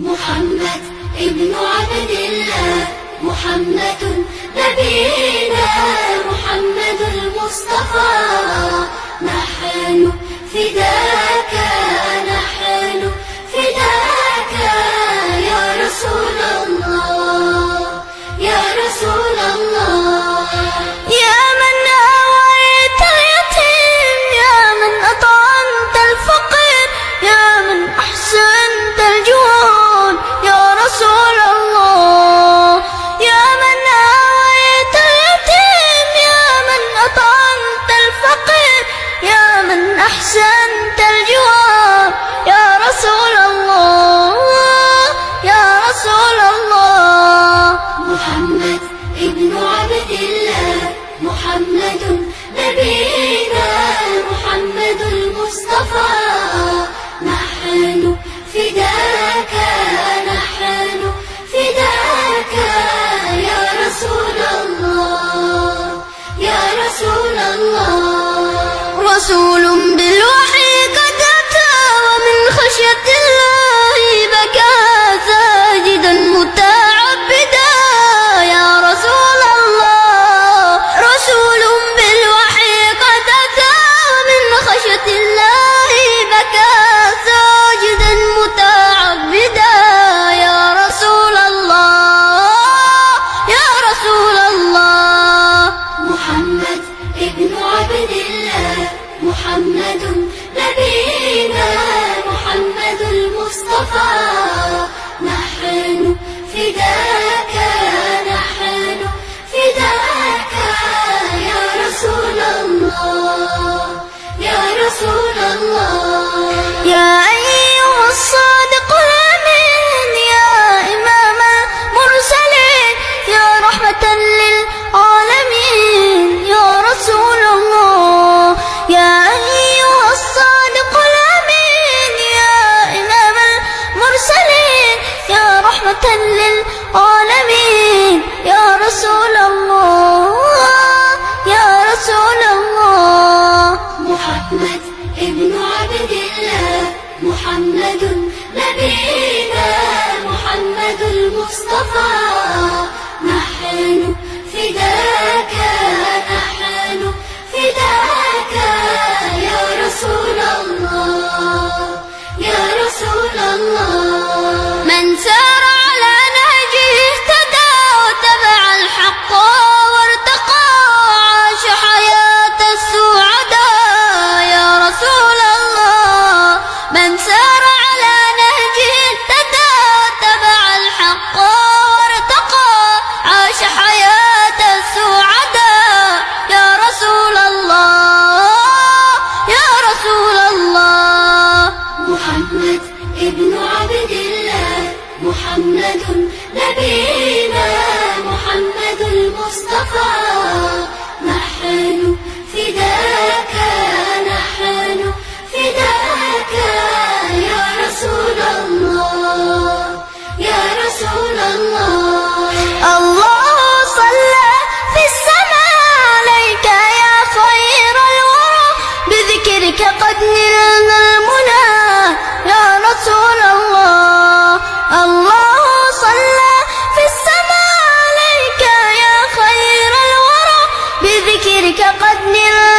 محمد ابن عبد الله، محمد نبينا، محمد المصطفى. نحن فداك، نحن فداك يا رسول الله، يا رسول الله. يا من آويت اليتيم، يا من أطعمت الفقير، يا من أحسنت الجود يا رسول الله. يا من آويت اليتيم، يا من أطعمت الفقير، يا من أحسنت الجواب يا رسول الله، يا رسول الله. محمد ابن عبد الله، محمد نبينا، محمد المصطفى. نحن فداك، نحن فداك يا رسول الله، يا رسول الله. رسول بالوحي قد أتى، ومن خشية الله بكى ساجدا متعبدا يا رسول الله. رسول بالوحي قد أتى، ومن خشية الله بكى ساجدا متعبدا يا رسول الله، يا رسول الله. محمد ابن عبد الله، محمد نبينا، محمد المصطفى. نحن فداك، نحن فداك يا رسول الله، يا رسول الله. يا أيها الصادق الأمين، يا إمام المرسلين، يا رحمة للعالمين يا رسول الله. يا أيها الصادق الأمين، يا إمام المرسلين، يا رحمة للعالمين يا رسول الله، يا رسول الله. محمد ابن عبد الله، محمد نبينا، محمد المصطفى. نحن فداك، نحن فداك يا رسول الله، يا رسول الله. من سار على نهجه اهتدى، واتبع الحق وارتقى، عاش حياة السعداء يا رسول الله. من سار على نهجه اهتدى، واتبع الحق وارتقى، عاش حياة السعداء يا رسول الله، يا رسول الله. محمد ابن عبد الله، محمد نبينا، محمد المصطفى. نحن فداك، نحن فداك يا رسول الله، يا رسول الله. الله صلى في السماء عليك يا خير الورى، بذكرك قد نلنا المنى يا رسول الله. الله صلى في السماء عليك يا خير الورى، بذكرك قد نلنا